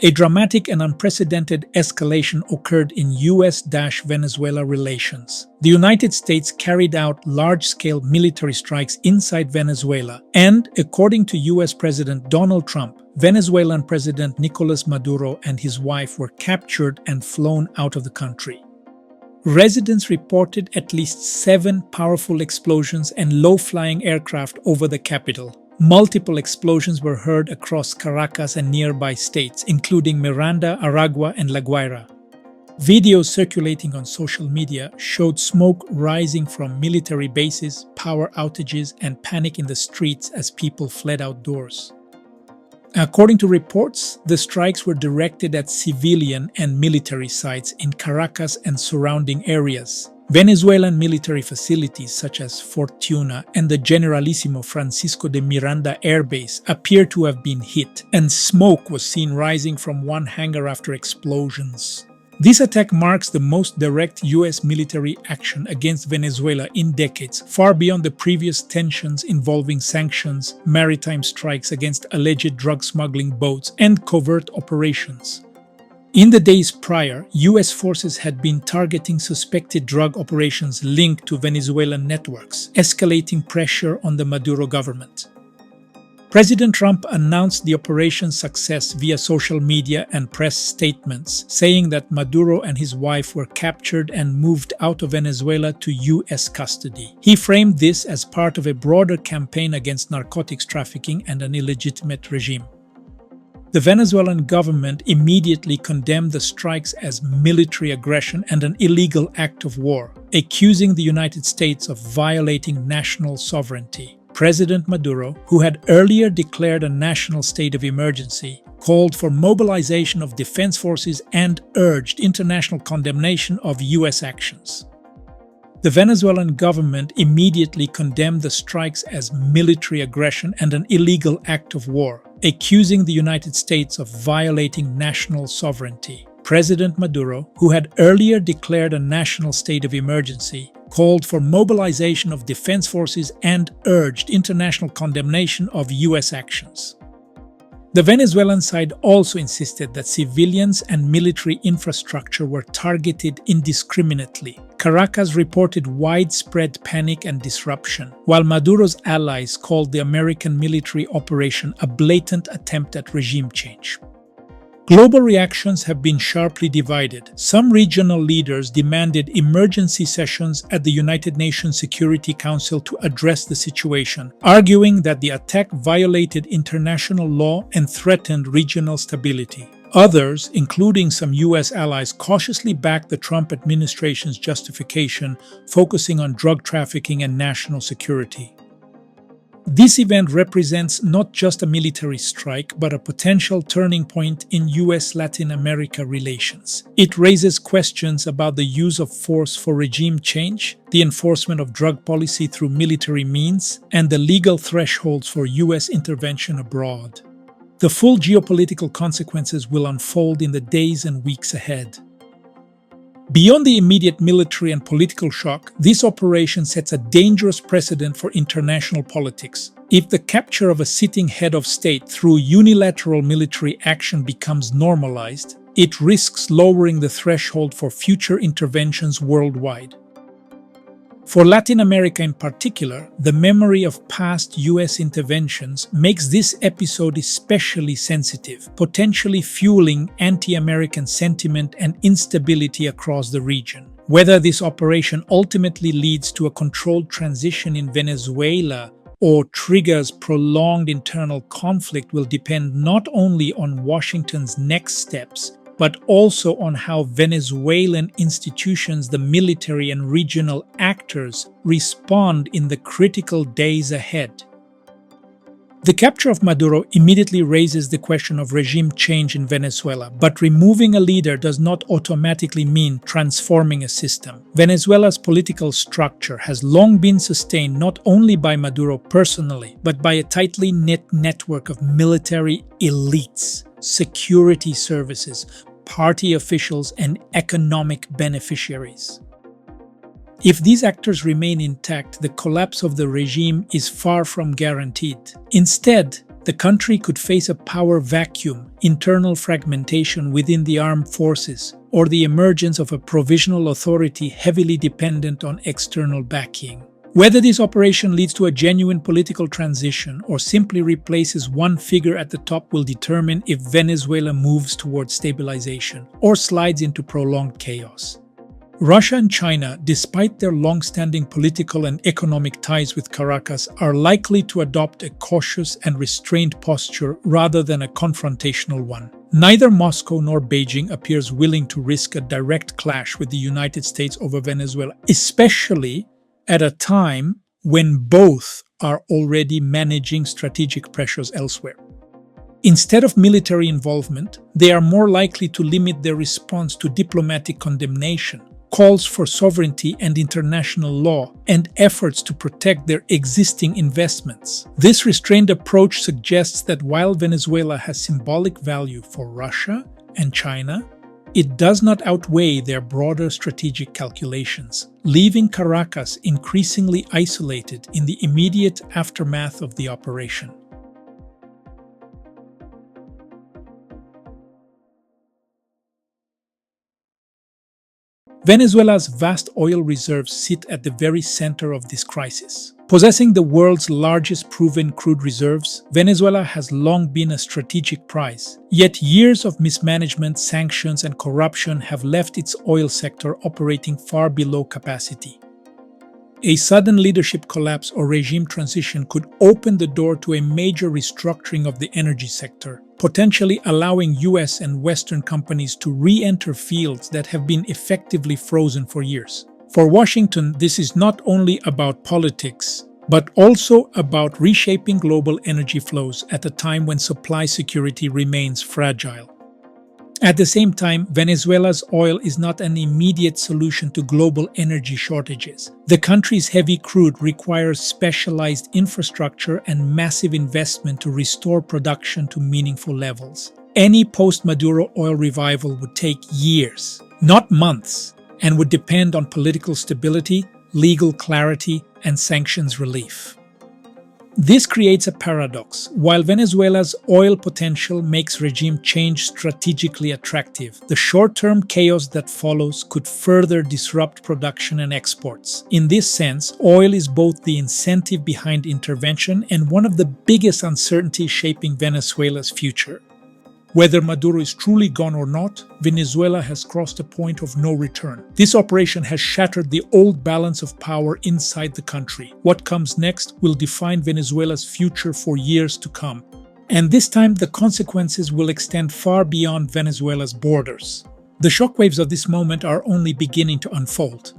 A dramatic and unprecedented escalation occurred in US-Venezuela relations. The United States carried out large-scale military strikes inside Venezuela, and, according to US President Donald Trump, Venezuelan President Nicolás Maduro and his wife were captured and flown out of the country. Residents reported at least 7 powerful explosions and low-flying aircraft over the capital. Multiple explosions were heard across Caracas and nearby states, including Miranda, Aragua, and La Guaira. Videos circulating on social media showed smoke rising from military bases, power outages, and panic in the streets as people fled outdoors. According to reports, the strikes were directed at civilian and military sites in Caracas and surrounding areas. Venezuelan military facilities such as Fortuna and the Generalissimo Francisco de Miranda Air Base appear to have been hit, and smoke was seen rising from one hangar after explosions. This attack marks the most direct US military action against Venezuela in decades, far beyond the previous tensions involving sanctions, maritime strikes against alleged drug smuggling boats, and covert operations. In the days prior, US forces had been targeting suspected drug operations linked to Venezuelan networks, escalating pressure on the Maduro government. President Trump announced the operation's success via social media and press statements, saying that Maduro and his wife were captured and moved out of Venezuela to US custody. He framed this as part of a broader campaign against narcotics trafficking and an illegitimate regime. The Venezuelan government immediately condemned the strikes as military aggression and an illegal act of war, accusing the United States of violating national sovereignty. President Maduro, who had earlier declared a national state of emergency, called for mobilization of defense forces and urged international condemnation of US actions. The Venezuelan government immediately condemned the strikes as military aggression and an illegal act of war, accusing the United States of violating national sovereignty. President Maduro, who had earlier declared a national state of emergency, called for mobilization of defense forces and urged international condemnation of US actions. The Venezuelan side also insisted that civilians and military infrastructure were targeted indiscriminately. Caracas reported widespread panic and disruption, while Maduro's allies called the American military operation a blatant attempt at regime change. Global reactions have been sharply divided. Some regional leaders demanded emergency sessions at the United Nations Security Council to address the situation, arguing that the attack violated international law and threatened regional stability. Others, including some US allies, cautiously backed the Trump administration's justification, focusing on drug trafficking and national security. This event represents not just a military strike, but a potential turning point in US-Latin America relations. It raises questions about the use of force for regime change, the enforcement of drug policy through military means, and the legal thresholds for US intervention abroad. The full geopolitical consequences will unfold in the days and weeks ahead. Beyond the immediate military and political shock, this operation sets a dangerous precedent for international politics. If the capture of a sitting head of state through unilateral military action becomes normalized, it risks lowering the threshold for future interventions worldwide. For Latin America in particular, the memory of past US interventions makes this episode especially sensitive, potentially fueling anti-American sentiment and instability across the region. Whether this operation ultimately leads to a controlled transition in Venezuela or triggers prolonged internal conflict will depend not only on Washington's next steps, but also on how Venezuelan institutions, the military and regional actors respond in the critical days ahead. The capture of Maduro immediately raises the question of regime change in Venezuela, but removing a leader does not automatically mean transforming a system. Venezuela's political structure has long been sustained not only by Maduro personally, but by a tightly knit network of military elites, security services, party officials, and economic beneficiaries. If these actors remain intact, the collapse of the regime is far from guaranteed. Instead, the country could face a power vacuum, internal fragmentation within the armed forces, or the emergence of a provisional authority heavily dependent on external backing. Whether this operation leads to a genuine political transition or simply replaces one figure at the top will determine if Venezuela moves towards stabilization or slides into prolonged chaos. Russia and China, despite their long-standing political and economic ties with Caracas, are likely to adopt a cautious and restrained posture rather than a confrontational one. Neither Moscow nor Beijing appears willing to risk a direct clash with the United States over Venezuela, especially at a time when both are already managing strategic pressures elsewhere. Instead of military involvement, they are more likely to limit their response to diplomatic condemnation, calls for sovereignty and international law, and efforts to protect their existing investments. This restrained approach suggests that while Venezuela has symbolic value for Russia and China, it does not outweigh their broader strategic calculations, leaving Caracas increasingly isolated in the immediate aftermath of the operation. Venezuela's vast oil reserves sit at the very center of this crisis. Possessing the world's largest proven crude reserves, Venezuela has long been a strategic prize. Yet years of mismanagement, sanctions, and corruption have left its oil sector operating far below capacity. A sudden leadership collapse or regime transition could open the door to a major restructuring of the energy sector, potentially allowing US and Western companies to re-enter fields that have been effectively frozen for years. For Washington, this is not only about politics, but also about reshaping global energy flows at a time when supply security remains fragile. At the same time, Venezuela's oil is not an immediate solution to global energy shortages. The country's heavy crude requires specialized infrastructure and massive investment to restore production to meaningful levels. Any post-Maduro oil revival would take years, not months, and would depend on political stability, legal clarity, and sanctions relief. This creates a paradox. While Venezuela's oil potential makes regime change strategically attractive, the short-term chaos that follows could further disrupt production and exports. In this sense, oil is both the incentive behind intervention and one of the biggest uncertainties shaping Venezuela's future. Whether Maduro is truly gone or not, Venezuela has crossed a point of no return. This operation has shattered the old balance of power inside the country. What comes next will define Venezuela's future for years to come. And this time, the consequences will extend far beyond Venezuela's borders. The shockwaves of this moment are only beginning to unfold.